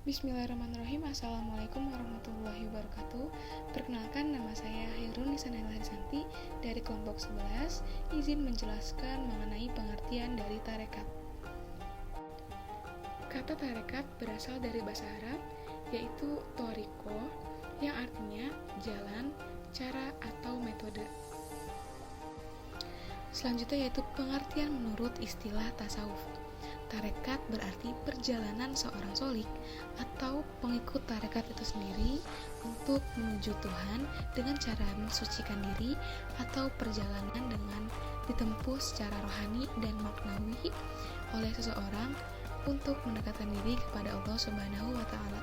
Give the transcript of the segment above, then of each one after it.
Bismillahirrahmanirrahim. Assalamualaikum warahmatullahi wabarakatuh. Perkenalkan, nama saya Hairun Nisa Naila Harisanti dari kelompok 11. Izin menjelaskan mengenai pengertian dari tarekat. Kata tarekat berasal dari bahasa Arab, yaitu toriko, yang artinya jalan, cara, atau metode. Selanjutnya yaitu pengertian menurut istilah tasawuf. Tarekat berarti perjalanan seorang sholik atau pengikut tarekat itu sendiri untuk menuju Tuhan dengan cara mensucikan diri atau perjalanan dengan ditempuh secara rohani dan maknawi oleh seseorang untuk mendekatkan diri kepada Allah Subhanahu wa Ta'ala.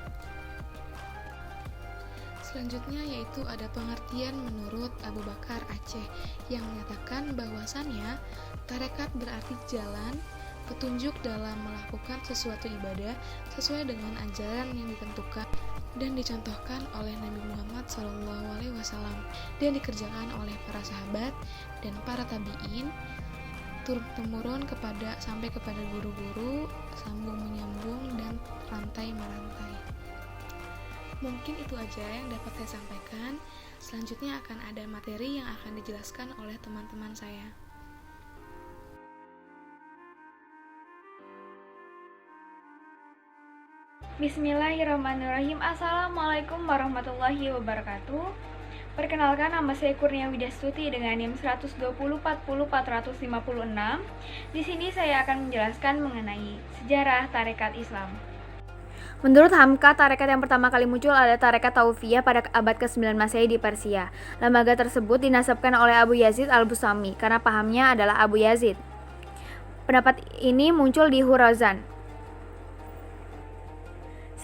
Selanjutnya yaitu ada pengertian menurut Abu Bakar Aceh yang menyatakan bahwasannya tarekat berarti jalan, petunjuk dalam melakukan sesuatu ibadah sesuai dengan ajaran yang ditentukan dan dicontohkan oleh Nabi Muhammad SAW dan dikerjakan oleh para sahabat dan para tabi'in turun-temurun sampai kepada guru-guru, sambung menyambung dan rantai merantai. Mungkin itu aja yang dapat saya sampaikan. Selanjutnya akan ada materi yang akan dijelaskan oleh teman-teman saya. Bismillahirrahmanirrahim. Assalamualaikum warahmatullahi wabarakatuh. Perkenalkan, nama saya Kurnia Widastuti dengan NIM 120400456. Di sini saya akan menjelaskan mengenai sejarah tarekat Islam. Menurut Hamka, tarekat yang pertama kali muncul adalah tarekat Taufiyah pada abad ke-9 Masehi di Persia. Lembaga tersebut dinasabkan oleh Abu Yazid al-Bustami karena pahamnya adalah Abu Yazid. Pendapat ini muncul di Hurazan.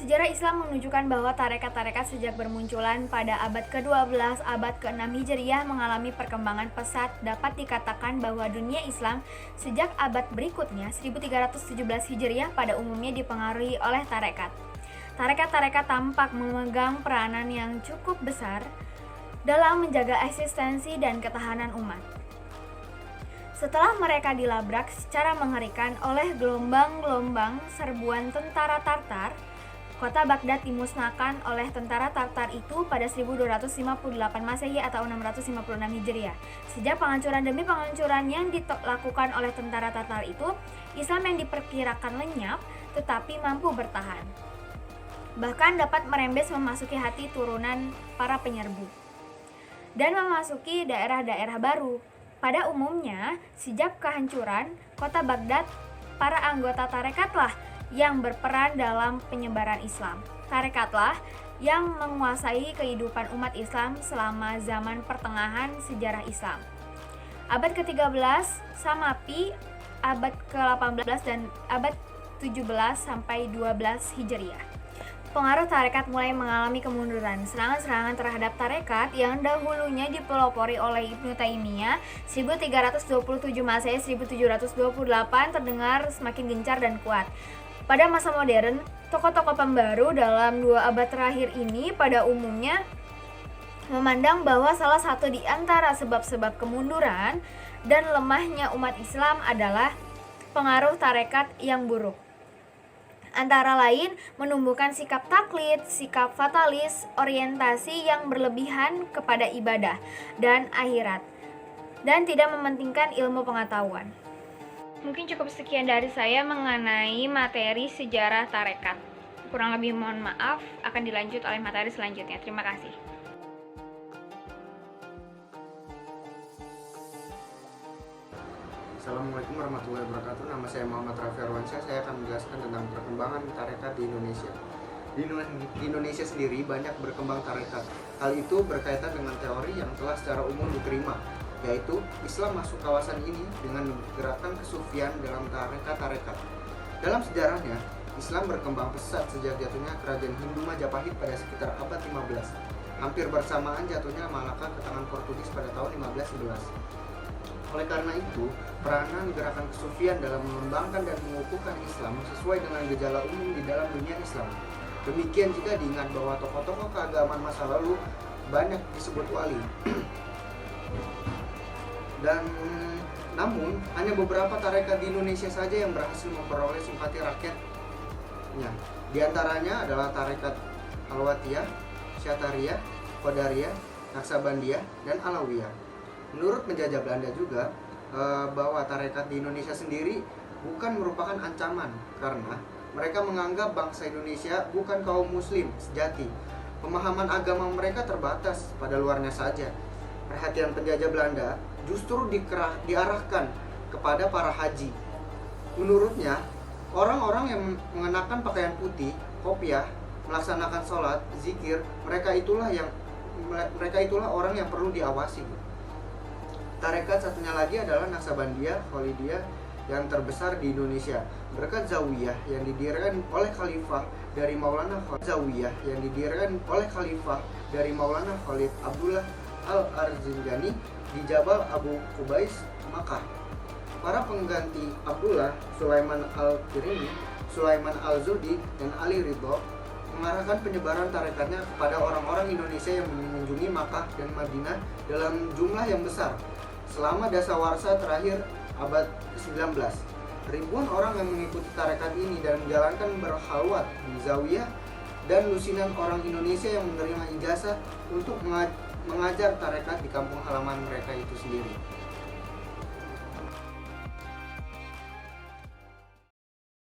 Sejarah Islam menunjukkan bahwa tarekat-tarekat sejak bermunculan pada abad ke-12, abad ke-6 Hijriah mengalami perkembangan pesat. Dapat dikatakan bahwa dunia Islam sejak abad berikutnya, 1317 Hijriah, pada umumnya dipengaruhi oleh tarekat. Tarekat-tarekat tampak memegang peranan yang cukup besar dalam menjaga eksistensi dan ketahanan umat. Setelah mereka dilabrak secara mengerikan oleh gelombang-gelombang serbuan tentara Tartar, kota Baghdad dimusnahkan oleh tentara Tartar itu pada 1258 Masehi atau 656 Hijriah. Sejak penghancuran demi penghancuran yang dilakukan oleh tentara Tartar itu, Islam yang diperkirakan lenyap tetapi mampu bertahan. Bahkan dapat merembes memasuki hati turunan para penyerbu dan memasuki daerah-daerah baru. Pada umumnya, sejak kehancuran kota Baghdad, para anggota tarekatlah yang berperan dalam penyebaran Islam. Tarekatlah yang menguasai kehidupan umat Islam selama zaman pertengahan sejarah Islam. Abad ke-13 Samapi, abad ke-18 dan abad 17 sampai 12 Hijriah. Pengaruh tarekat mulai mengalami kemunduran. Serangan-serangan terhadap tarekat yang dahulunya dipelopori oleh Ibnu Taimiyah 1327 Masehi 1728 terdengar semakin gencar dan kuat. Pada masa modern, tokoh-tokoh pembaru dalam 2 abad terakhir ini pada umumnya memandang bahwa salah satu di antara sebab-sebab kemunduran dan lemahnya umat Islam adalah pengaruh tarekat yang buruk. Antara lain, menumbuhkan sikap taklid, sikap fatalis, orientasi yang berlebihan kepada ibadah dan akhirat, dan tidak mementingkan ilmu pengetahuan. Mungkin cukup sekian dari saya mengenai materi sejarah tarekat. Kurang lebih mohon maaf, akan dilanjut oleh materi selanjutnya. Terima kasih. Assalamualaikum warahmatullahi wabarakatuh. Nama saya Muhammad Rafi Arwansyah. Saya akan menjelaskan tentang perkembangan tarekat di Indonesia. Di Indonesia sendiri banyak berkembang tarekat. Hal itu berkaitan dengan teori yang telah secara umum diterima, yaitu Islam masuk kawasan ini dengan menggerakkan kesufian dalam tarekat-tarekat. Dalam sejarahnya, Islam berkembang pesat sejak jatuhnya kerajaan Hindu Majapahit pada sekitar abad 15. Hampir bersamaan jatuhnya Malaka ke tangan Portugis pada tahun 1511. Oleh karena itu, peranan gerakan kesufian dalam mengembangkan dan mengukuhkan Islam sesuai dengan gejala umum di dalam dunia Islam. Demikian jika diingat bahwa tokoh-tokoh keagamaan masa lalu banyak disebut wali. Dan namun hanya beberapa tarekat di Indonesia saja yang berhasil memperoleh simpati rakyatnya. Di antaranya adalah tarekat Alwatiyah, Syatariyah, Qadariyah, Naksabandiyah, dan Alawiyah. Menurut penjajah Belanda juga bahwa tarekat di Indonesia sendiri bukan merupakan ancaman karena mereka menganggap bangsa Indonesia bukan kaum muslim sejati. Pemahaman agama mereka terbatas pada luarnya saja. Perhatian penjajah Belanda justru diarahkan kepada para haji. Menurutnya, orang-orang yang mengenakan pakaian putih, kopiah, melaksanakan sholat, zikir, mereka itulah orang yang perlu diawasi. Tarekat satunya lagi adalah Naksabandiyah Khalidiyah yang terbesar di Indonesia, berkat Zawiyah yang didirikan oleh Khalifah dari Maulana Khalid Abdullah Al-Arzinjani di Jabal Abu Qubais, Makkah. Para pengganti Abdullah, Sulaiman Al-Kirimi, Sulaiman Al-Zudi, dan Ali Ridho mengarahkan penyebaran tarekatnya kepada orang-orang Indonesia yang mengunjungi Makkah dan Madinah dalam jumlah yang besar. Selama dasawarsa terakhir abad ke-19, ribuan orang yang mengikuti tarekat ini dan menjalankan berkhalwat di zawiyah dan lusinan orang Indonesia yang menerima ijazah untuk mengajar tarekat di kampung halaman mereka itu sendiri.